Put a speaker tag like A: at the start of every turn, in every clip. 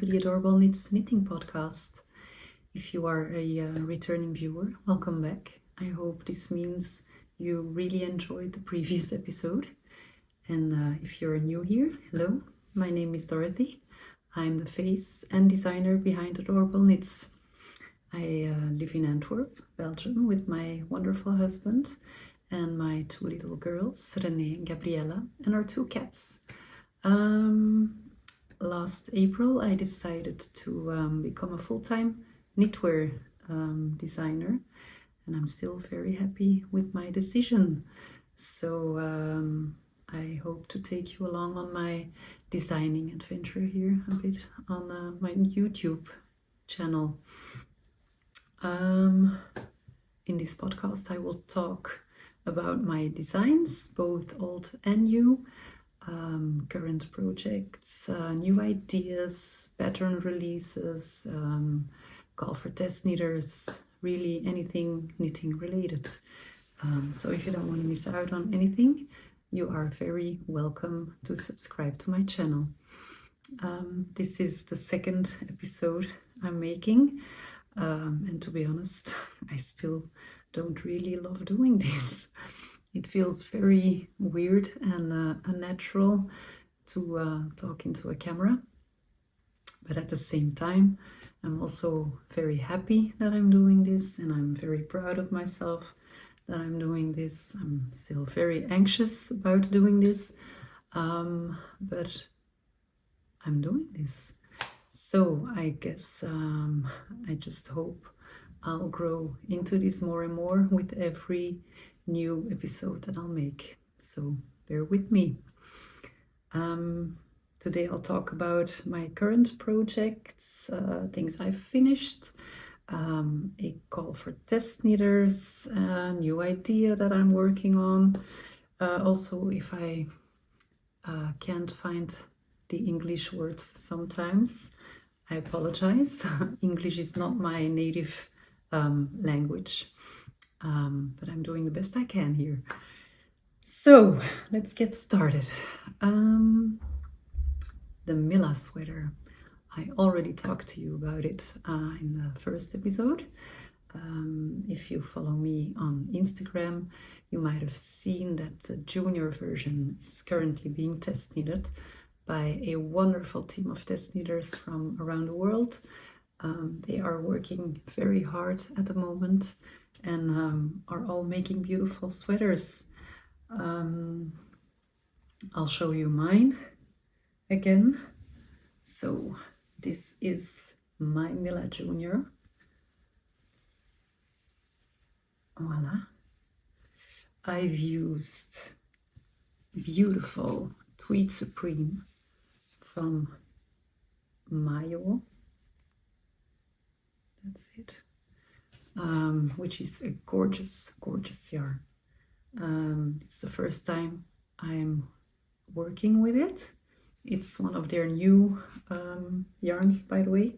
A: to the Adorable Knits Knitting Podcast. If you are a returning viewer, welcome back. I hope this means you really enjoyed the previous episode. And if you're new here, hello, my name is Dorothy. I'm the face and designer behind Adorable Knits. I live in Antwerp, Belgium, with my wonderful husband and my two little girls, Renee and Gabriella, and our two cats. Last April, I decided to become a full-time knitwear designer, and I'm still very happy with my decision. So I hope to take you along on my designing adventure here a bit on my YouTube channel. In this podcast, I will talk about my designs, both old and new, current projects, new ideas, pattern releases, call for test knitters, really anything knitting related. So if you don't want to miss out on anything, you are very welcome to subscribe to my channel. This is the second episode I'm making, and to be honest, I still don't really love doing this. It feels very weird and unnatural to talk into a camera. But at the same time, I'm also very happy that I'm doing this, and I'm very proud of myself that I'm doing this. I'm still very anxious about doing this, but I'm doing this. So I guess I just hope I'll grow into this more and more with every new episode that I'll make. So bear with me. Today I'll talk about my current projects, things I've finished, a call for test knitters, a new idea that I'm working on. Also, if I can't find the English words sometimes, I apologize. English is not my native language, but I'm doing the best I can here. So let's get started. The MILA sweater. I already talked to you about it in the first episode. If you follow me on Instagram, you might have seen that the junior version is currently being test knitted by a wonderful team of test knitters from around the world. They are working very hard at the moment and are all making beautiful sweaters. I'll show you mine again. So this is my MILA Junior. Voila. I've used beautiful Tweed Supreme from Mayo. That's it. Which is a gorgeous, gorgeous yarn. It's the first time I'm working with it. It's one of their new yarns, by the way.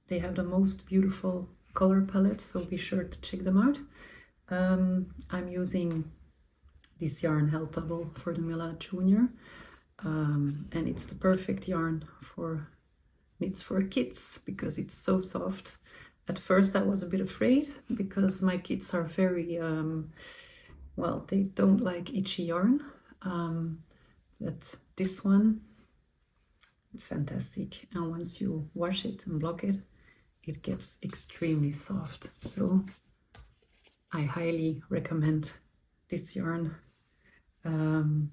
A: They have the most beautiful color palette, so be sure to check them out. I'm using this yarn held double for the MILA Junior, and it's the perfect yarn for knits for kids because it's so soft. At first I was a bit afraid because my kids are very, well, they don't like itchy yarn. But this one, it's fantastic. And once you wash it and block it, it gets extremely soft. So I highly recommend this yarn. The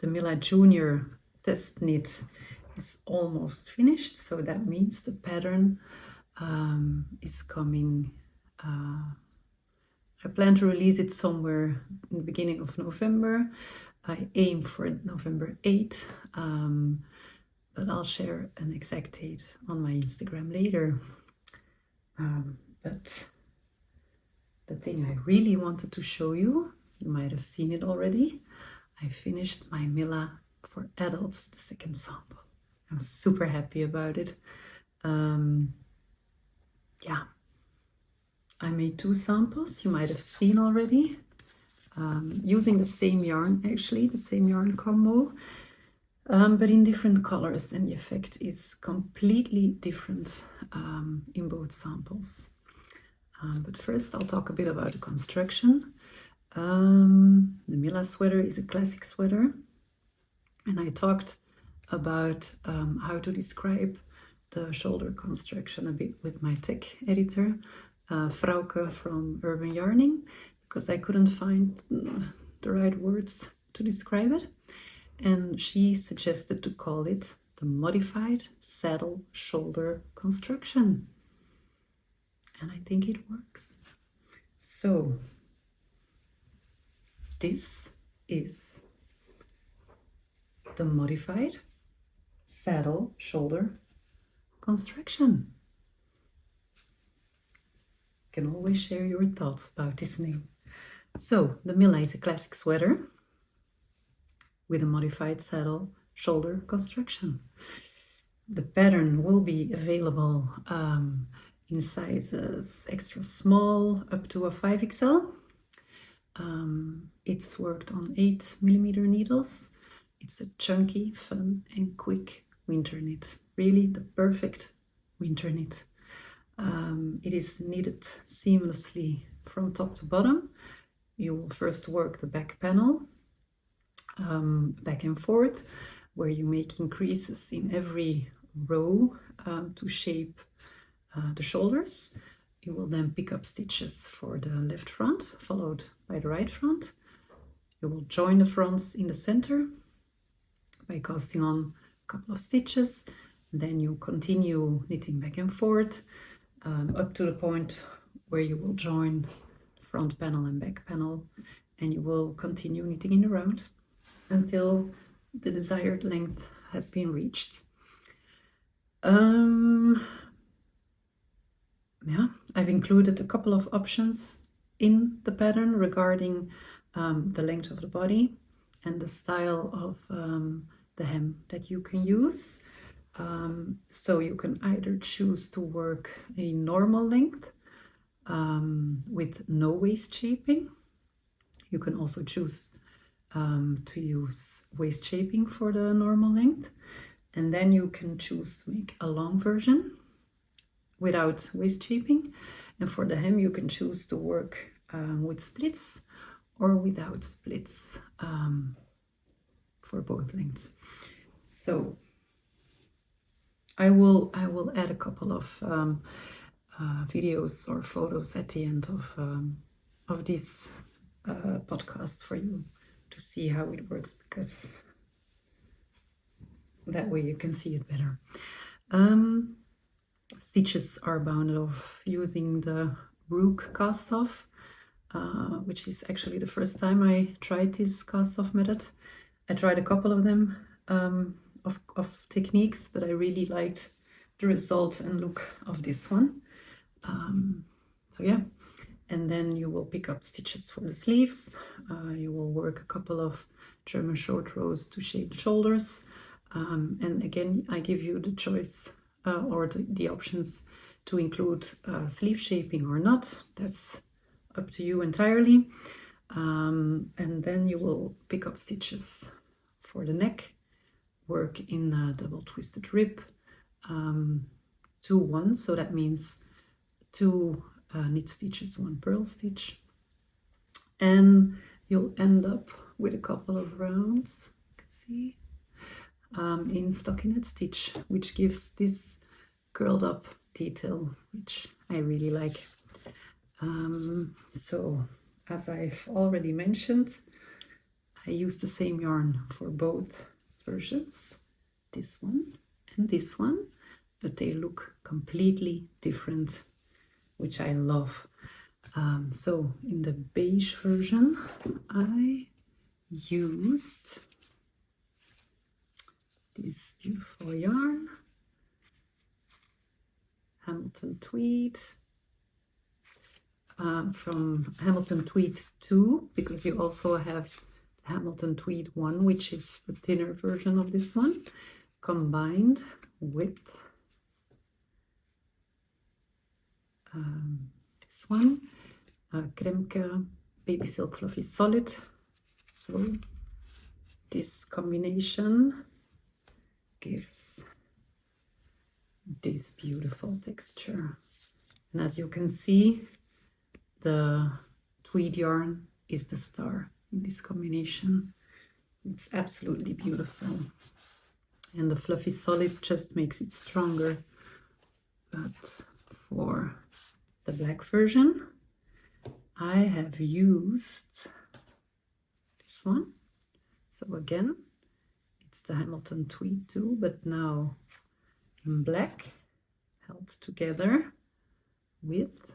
A: MILA Junior test knit is almost finished. So that means the pattern is coming. I plan to release it somewhere in the beginning of November. I aim for November 8, but I'll share an exact date on my Instagram later. But the thing I really wanted to show you, you might have seen it already, I finished my MILA for adults, the second sample. I'm super happy about it. Yeah. I made two samples, you might have seen already, using the same yarn, actually, the same yarn combo. but in different colors, and the effect is completely different in both samples. But first I'll talk a bit about the construction. The MILA sweater is a classic sweater, and I talked about how to describe the shoulder construction a bit with my tech editor, Frauke from Urban Yarning, because I couldn't find the right words to describe it. And she suggested to call it the modified saddle shoulder construction. And I think it works. So this is the modified saddle shoulder construction. You can always share your thoughts about this name. So the MILA is a classic sweater with a modified saddle shoulder construction. The pattern will be available in sizes extra small up to a 5XL. It's worked on 8mm needles. It's a chunky, fun and quick winter knit. Really the perfect winter knit. It is knitted seamlessly from top to bottom. You will first work the back panel back and forth, where you make increases in every row to shape the shoulders. You will then pick up stitches for the left front, followed by the right front. You will join the fronts in the center by casting on a couple of stitches. Then you continue knitting back and forth up to the point where you will join the front panel and back panel, and you will continue knitting in a round until the desired length has been reached. Yeah, I've included a couple of options in the pattern regarding the length of the body and the style of the hem that you can use. So you can either choose to work a normal length with no waist shaping. You can also choose to use waist shaping for the normal length, and then you can choose to make a long version without waist shaping, and for the hem you can choose to work with splits or without splits for both lengths. So I will add a couple of videos or photos at the end of this podcast for you to see how it works, because that way you can see it better. Stitches are bounded off using the Rook cast off, which is actually the first time I tried this cast off method. I tried a couple of them of techniques, but I really liked the result and look of this one. So yeah, and then you will pick up stitches for the sleeves. You will work a couple of German short rows to shape the shoulders, and again I give you the choice or the options to include sleeve shaping or not. That's up to you entirely. And then you will pick up stitches for the neck, work in a double twisted rib, 2-1, so that means 2 knit stitches, 1 purl stitch, and you'll end up with a couple of rounds, you can see, in stockinette stitch, which gives this curled up detail, which I really like. So as I've already mentioned, I use the same yarn for both versions, this one and this one, but they look completely different, which I love. So in the beige version I used this beautiful yarn, Hamilton Tweed, from Hamilton Tweed 2, because you also have Hamilton Tweed 1, which is the thinner version of this one, combined with this one, Kremke Baby Silk Fluffy Solid. So this combination gives this beautiful texture. And as you can see, the tweed yarn is the star in this combination. It's absolutely beautiful. And the fluffy solid just makes it stronger. But for the black version, I have used this one. So again, it's the Hamilton tweed too, but now in black, held together with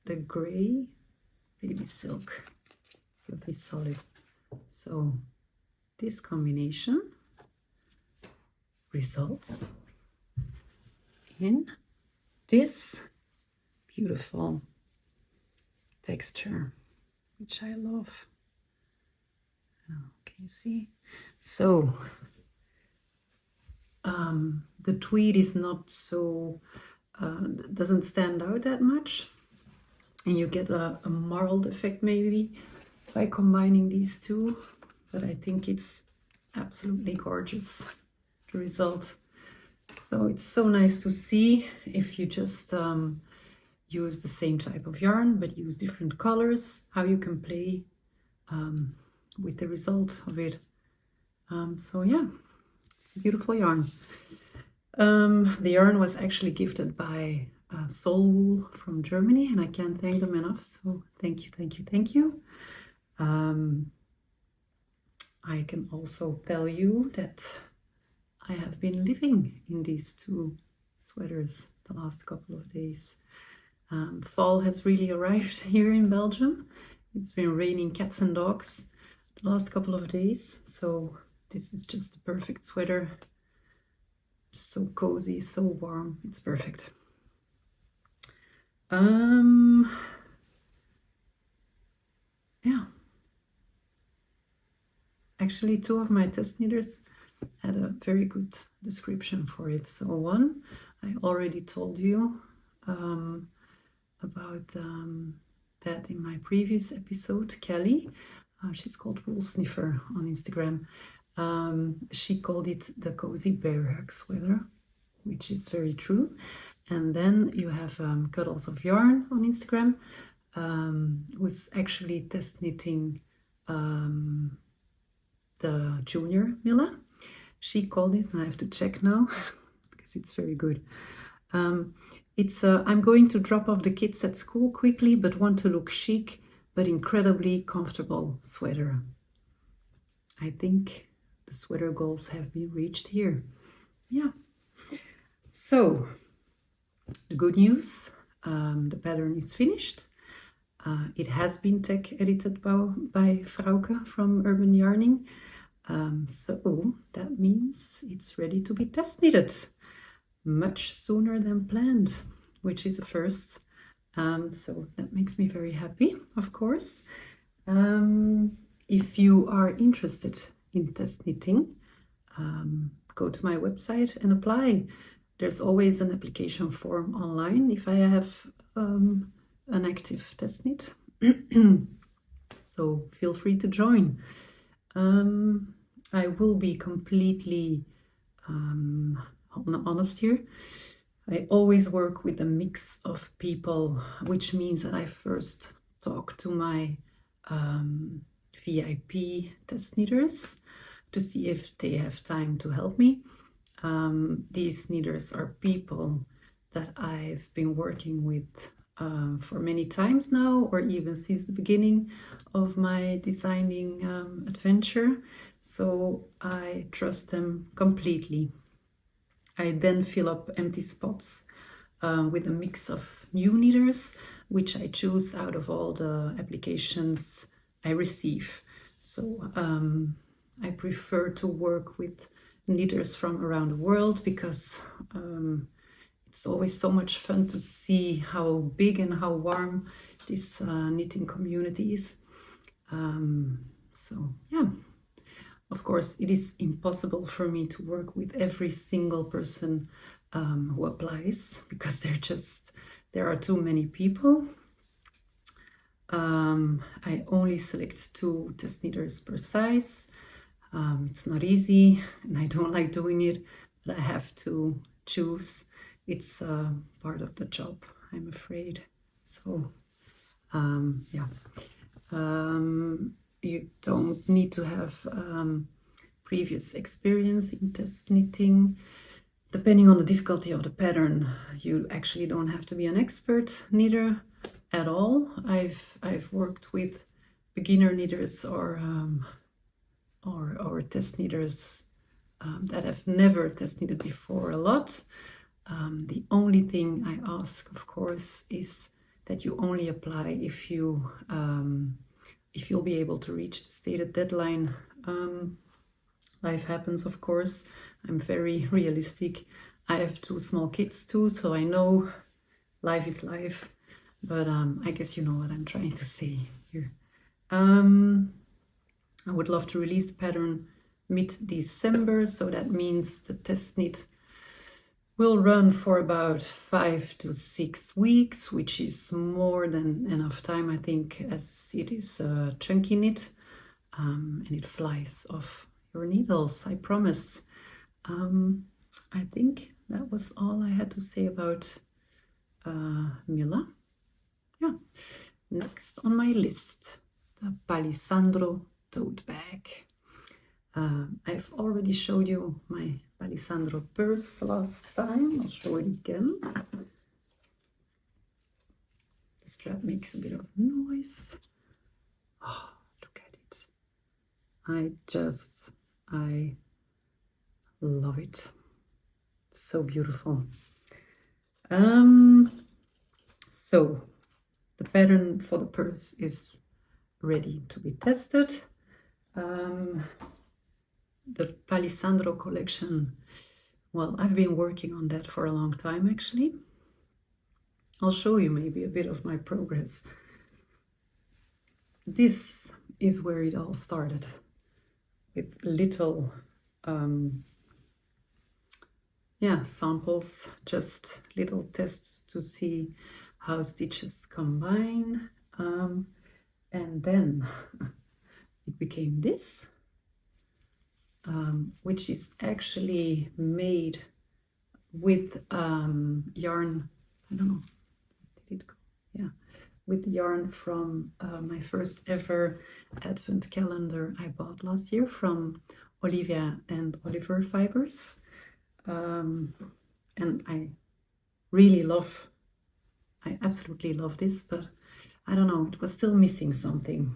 A: the gray baby silk fluffy solid. So this combination results in this beautiful texture, which I love. Can you see? So the tweed is not so, doesn't stand out that much, and you get a marled effect maybe by combining these two, but I think it's absolutely gorgeous, the result. So it's so nice to see if you just use the same type of yarn but use different colors, how you can play with the result of it. So yeah, it's a beautiful yarn. The yarn was actually gifted by Soul Wool from Germany, and I can't thank them enough. So thank you, thank you, thank you. I can also tell you that I have been living in these two sweaters the last couple of days. Fall has really arrived here in Belgium. It's been raining cats and dogs the last couple of days, so this is just the perfect sweater. So cozy, so warm, it's perfect. Yeah. Actually, two of my test knitters had a very good description for it. So one, I already told you about that in my previous episode, Kelly. She's called Wool Sniffer on Instagram. She called it the cozy bear hug sweater, which is very true. And then you have Cuddles of Yarn on Instagram, who's actually test knitting the junior MILA. She called it, and I have to check now because it's very good. It's I'm going to drop off the kids at school quickly, but want to look chic, but incredibly comfortable sweater. I think the sweater goals have been reached here. Yeah. So the good news, the pattern is finished. It has been tech edited by Frauke from Urban Yarning. So that means it's ready to be test knitted much sooner than planned, which is a first. So that makes me very happy, of course. If you are interested in test knitting, go to my website and apply. There's always an application form online if I have an active test knit. So feel free to join. I will be completely honest here. I always work with a mix of people, which means that I first talk to my VIP test knitters to see if they have time to help me. These knitters are people that I've been working with for many times now, or even since the beginning of my designing adventure. So I trust them completely. I then fill up empty spots with a mix of new knitters, which I choose out of all the applications I receive. So I prefer to work with knitters from around the world because it's always so much fun to see how big and how warm this knitting community is. So yeah. Of course, it is impossible for me to work with every single person who applies because there are too many people. I only select 2 test knitters per size. It's not easy and I don't like doing it, but I have to choose. It's part of the job, I'm afraid. So yeah, you don't need to have previous experience in test knitting. Depending on the difficulty of the pattern, you actually don't have to be an expert knitter at all. I've worked with beginner knitters or test knitters that have never test knitted before a lot. The only thing I ask, of course, is that you only apply if you'll be able to reach the stated deadline. Life happens, of course. I'm very realistic. I have 2 small kids too, so I know life is life. But I guess you know what I'm trying to say here. I would love to release the pattern mid-December, so that means the test knit will run for about 5 to 6 weeks, which is more than enough time, I think, as it is a chunky knit, and it flies off your needles, I promise. I think that was all I had to say about MILA. Yeah. Next on my list, the Palissandro Totebag. I've already showed you my Palissandro Purse last time. I'll show it again. The strap makes a bit of noise. Oh, look at it. I love it. It's so beautiful. So the pattern for the purse is ready to be tested. The Palissandro collection, well, I've been working on that for a long time actually. I'll show you maybe a bit of my progress. This is where it all started, with little samples, just little tests to see how stitches combine, and then it became this, which is actually made with yarn. I don't know, did it go? Yeah, with yarn from my first ever advent calendar I bought last year from Olivia and Oliver Fibers. And I absolutely love this, but I don't know, it was still missing something.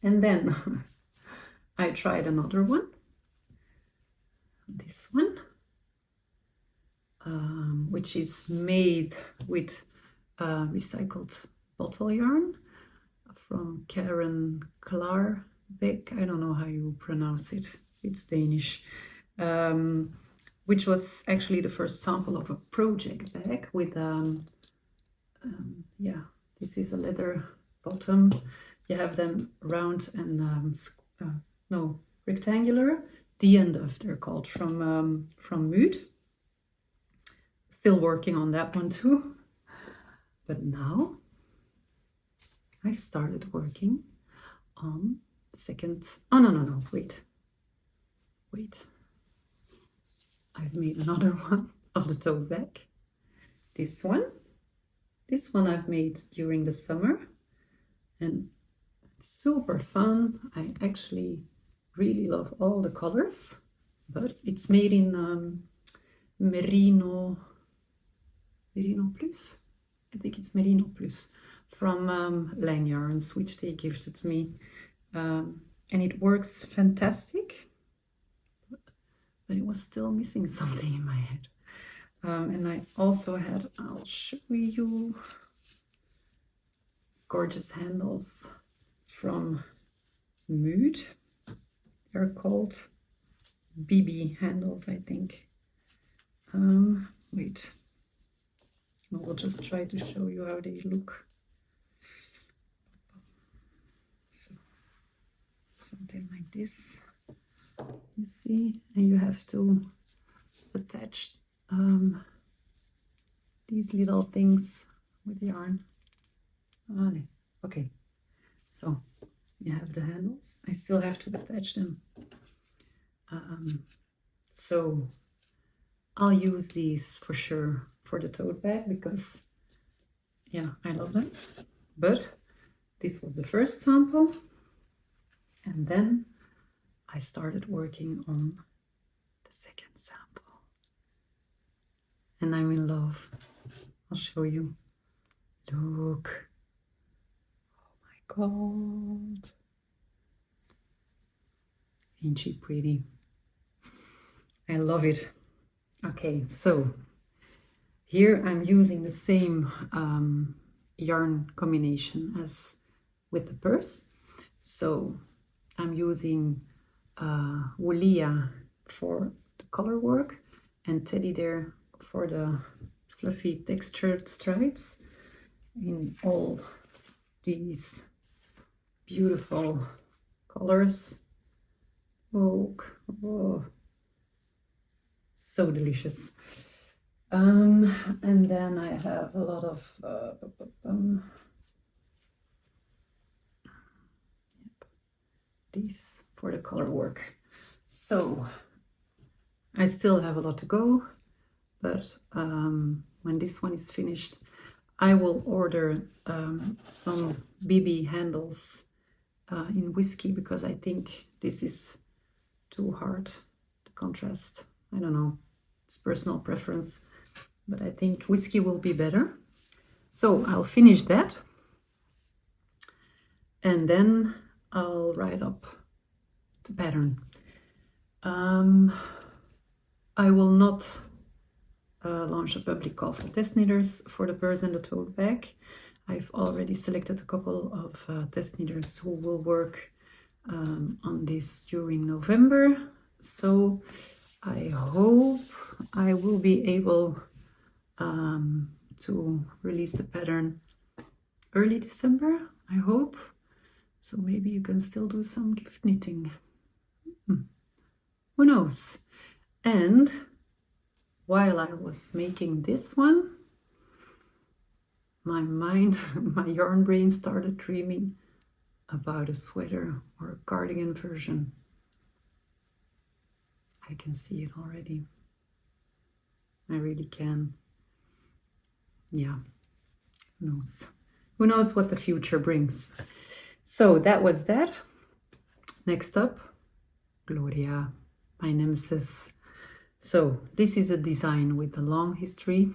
A: And then I tried another one, this one, which is made with recycled bottle yarn from Karen Klarbeck. I don't know how you pronounce it, it's Danish. Which was actually the first sample of a project bag with, this is a leather bottom. You have them round and, rectangular. The end of they're called from Mood. Still working on that one too. But now I've started working on the second, wait. I've made another one of the tote bag. This one I've made during the summer, and it's super fun. I actually really love all the colors, but it's made in Merino Plus. I think it's Merino Plus from Lang Yarns, which they gifted me, and it works fantastic. But it was still missing something in my head. And I also had, I'll show you, gorgeous handles from Mood. They're called BB handles, I think. Wait, I'll just try to show you how they look. So, something like this. You see, and you have to attach these little things with yarn. Okay, so You have the handles. I still have to attach them. So I'll use these for sure for the tote bag because, yeah, I love them. But this was the first sample. And then I started working on the second sample. And I'm in love. I'll show you. Look. Oh my God. Ain't she pretty? I love it. Okay, so here I'm using the same yarn combination as with the purse. So I'm using Woollia for the color work and Teddy there for the fluffy textured stripes in all these beautiful colors. Oh, so delicious. And then I have a lot of these for the color work. So I still have a lot to go, but when this one is finished, I will order some BB handles in whiskey because I think this is too hard to contrast. I don't know, it's personal preference, but I think whiskey will be better. So I'll finish that and then I'll write up the pattern. I will not launch a public call for test knitters for the purse and the tote bag. I've already selected a couple of test knitters who will work on this during November. So I hope I will be able to release the pattern early December, I hope. So maybe you can still do some gift knitting. Who knows? And while I was making this one, my mind, my yarn brain started dreaming about a sweater or a cardigan version. I can see it already. I really can. Yeah, who knows? Who knows what the future brings? So that was that. Next up, Gloria, my nemesis. So this is a design with a long history.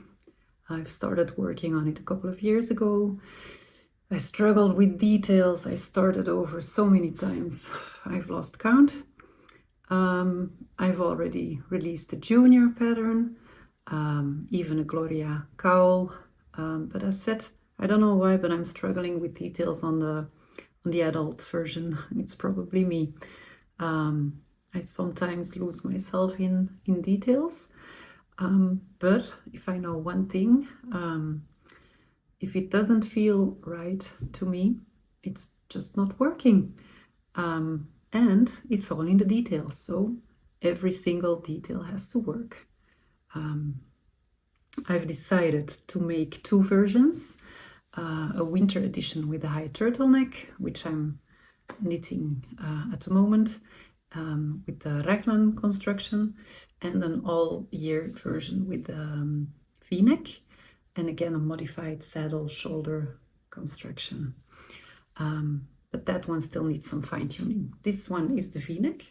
A: I've started working on it a couple of years ago. I struggled with details. I started over so many times. I've lost count. I've already released a junior pattern, even a Gloria cowl. But I said, I don't know why, but I'm struggling with details on the adult version. It's probably me. I sometimes lose myself in details. But if I know one thing, if it doesn't feel right to me, it's just not working. And it's all in the details. So every single detail has to work. I've decided to make two versions, a winter edition with a high turtleneck, which I'm knitting at the moment, with the raglan construction, and an all-year version with the V-neck, and again a modified saddle shoulder construction. But that one still needs some fine-tuning. This one is the V-neck.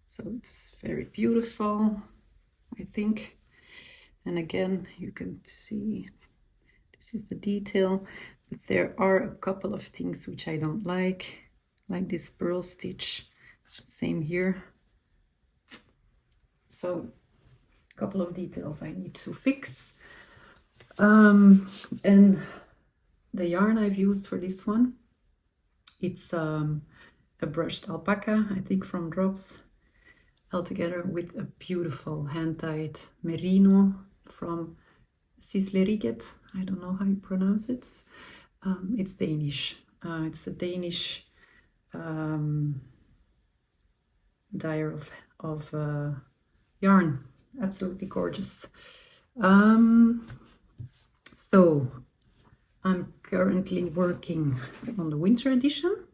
A: So it's very beautiful, I think. And again, you can see this is the detail, but there are a couple of things which I don't like this purl stitch. Same here. So a couple of details I need to fix. And the yarn I've used for this one, it's a brushed alpaca, I think from Drops, altogether with a beautiful hand-tied merino from Sisleriget. I don't know how you pronounce it. It's Danish. It's a Danish dyer of yarn. Absolutely gorgeous. So I'm currently working on the winter edition.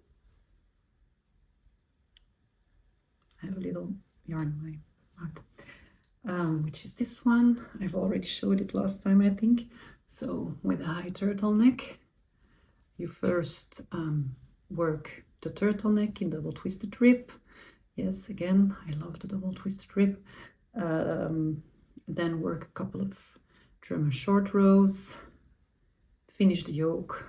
A: I have a little yarn in my mouth, which is this one. I've already showed it last time, I think. So with a high turtleneck, you first work the turtleneck in double twisted rib. Yes, again, I love the double twisted rib. Then work a couple of German short rows, finish the yoke,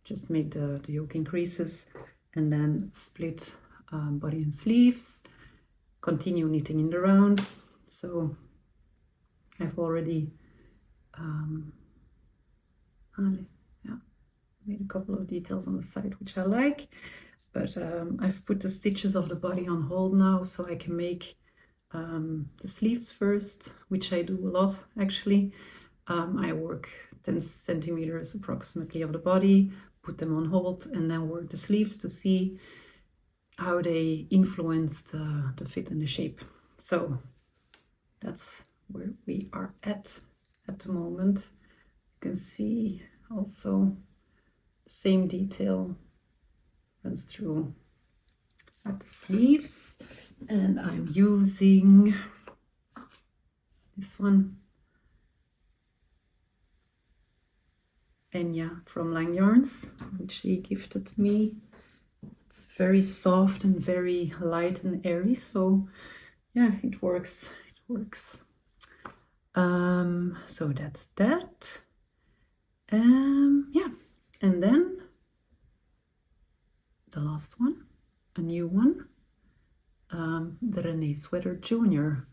A: just make the yoke increases, and then split body and sleeves, continue knitting in the round. So I've already made a couple of details on the side which I like, but I've put the stitches of the body on hold now so I can make the sleeves first, which I do a lot actually. I work 10 centimeters approximately of the body, put them on hold, and then work the sleeves to see how they influence the fit and the shape. So that's where we are at the moment. You can see also the same detail runs through at the sleeves, and I'm using this one, Enya from Lang Yarns, which she gifted me. It's very soft and very light and airy, so yeah, it works. So that's that. Yeah, and then the last one, a new one, the RENEE Sweater Junior.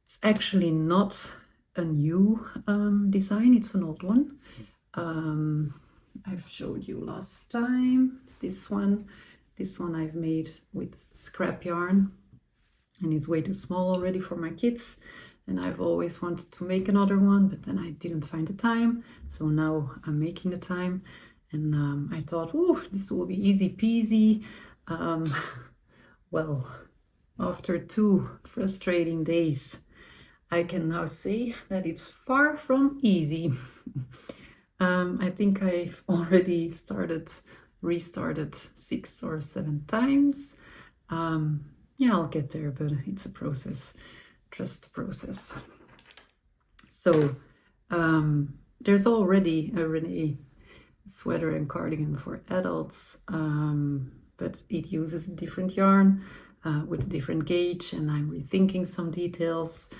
A: It's actually not a new design, it's an old one. I've showed you last time. It's this one. This one I've made with scrap yarn, and it's way too small already for my kids. And I've always wanted to make another one, but then I didn't find the time. So now I'm making the time, and I thought, oh, this will be easy peasy. Well, after 2 frustrating days, I can now say that it's far from easy. I think I've already restarted 6 or 7 times. Yeah, I'll get there, but it's a process. Trust the process. So there's already a RENEE sweater and cardigan for adults, but it uses a different yarn with a different gauge, and I'm rethinking some details.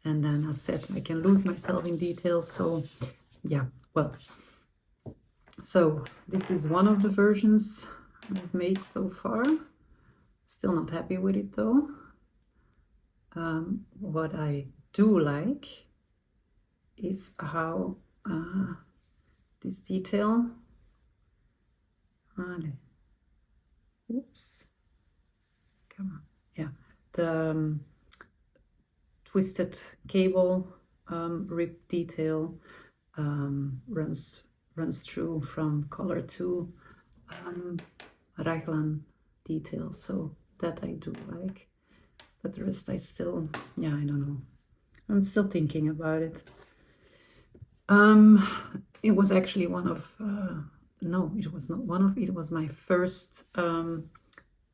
A: And then as said, I can lose myself in details. So yeah, well, so this is one of the versions I've made so far. Still not happy with it though. What I do like is how this detail, oops, come on, yeah, the twisted cable rib detail runs through from collar to raglan detail, so that I do like. But the rest I still, yeah, I don't know. I'm still thinking about it. It was actually one of, no, it was not one of, it was my first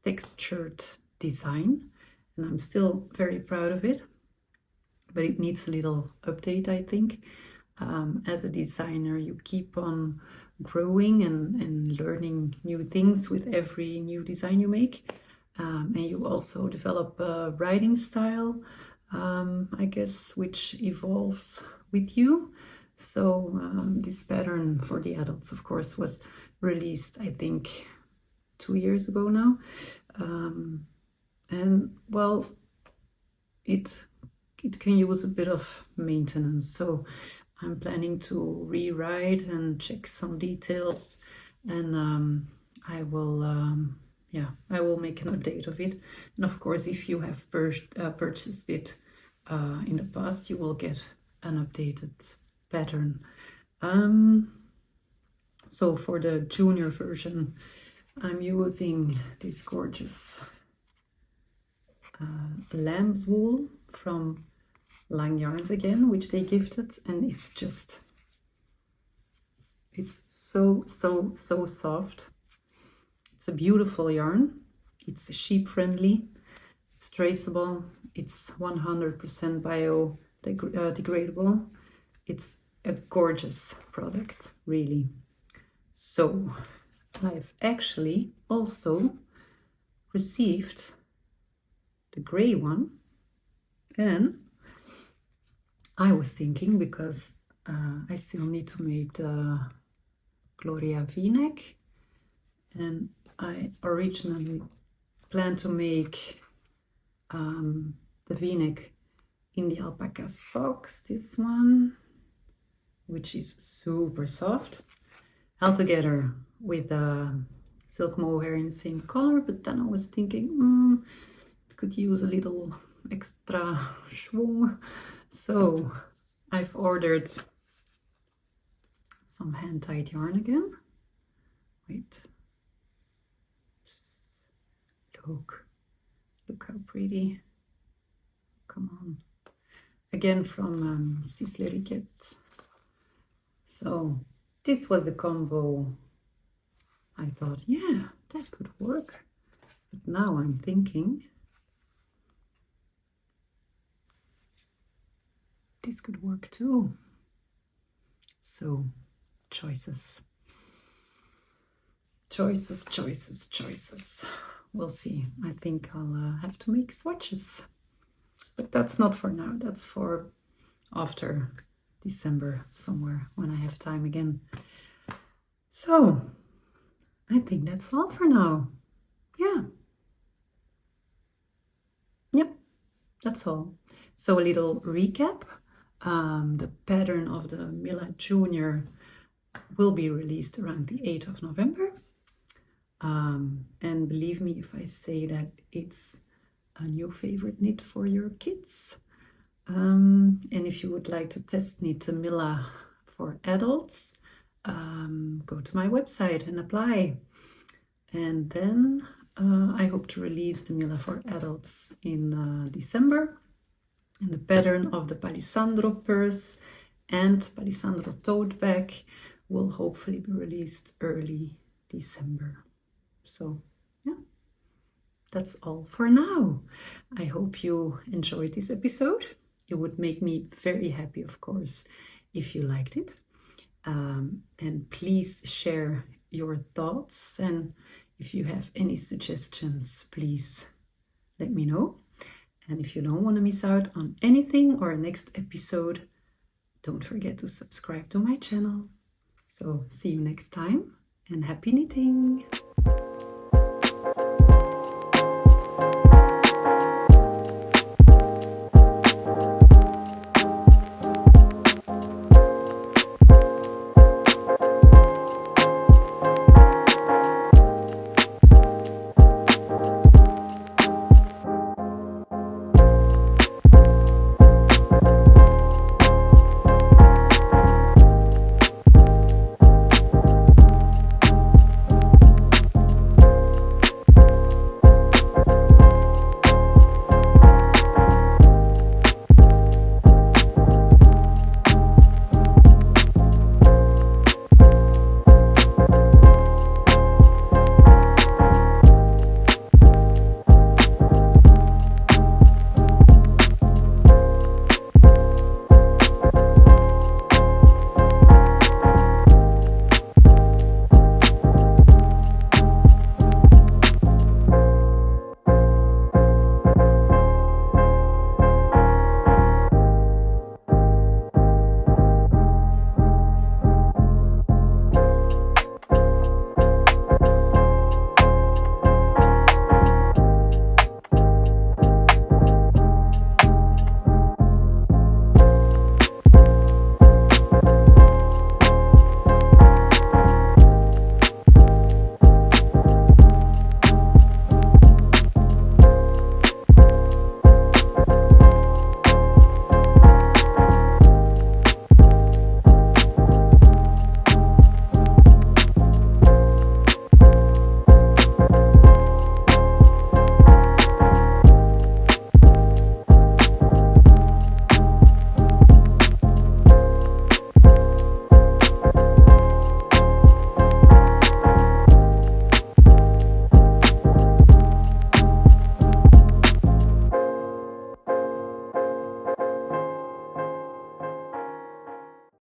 A: textured design, and I'm still very proud of it, but it needs a little update, I think. As a designer, you keep on growing and learning new things with every new design you make. And you also develop a writing style, I guess, which evolves with you. So this pattern for the adults, of course, was released, I think, 2 years ago now. And well, it can use a bit of maintenance. So I'm planning to rewrite and check some details, and I will yeah, I will make an update of it. And of course, if you have purchased it in the past, you will get an updated pattern. So for the junior version, I'm using this gorgeous lamb's wool from Lang Yarns again, which they gifted, and it's just, It's so soft. It's a beautiful yarn. It's sheep friendly. It's traceable. It's 100% biodegradable. It's a gorgeous product, really. So I've actually also received the gray one, and I was thinking, because I still need to make the GLORIA V-neck, and I originally planned to make the V-neck in the alpaca socks, this one, which is super soft, held together with silk mohair in the same color. But then I was thinking, it could use a little extra schwung, so I've ordered some hand-tied yarn again. Wait, look how pretty. Come on. Again from Sisley Riquet. So this was the combo. I thought, yeah, that could work. But now I'm thinking this could work too. So choices. We'll see. I think I'll have to make swatches. But that's not for now. That's for after December somewhere, when I have time again. So I think that's all for now. Yeah. Yep, that's all. So a little recap. The pattern of the MILA Junior will be released around the 8th of November. And believe me if I say that it's a new favorite knit for your kids. And if you would like to test knit a MILA for adults, go to my website and apply. And then I hope to release the MILA for adults in December. And the pattern of the Palissandro Purse and Palissandro Totebag will hopefully be released early December. So yeah, that's all for now. I hope you enjoyed this episode. It would make me very happy, of course, if you liked it. And please share your thoughts, and if you have any suggestions, please let me know. And if you don't want to miss out on anything or next episode, don't forget to subscribe to my channel. So see you next time, and happy knitting!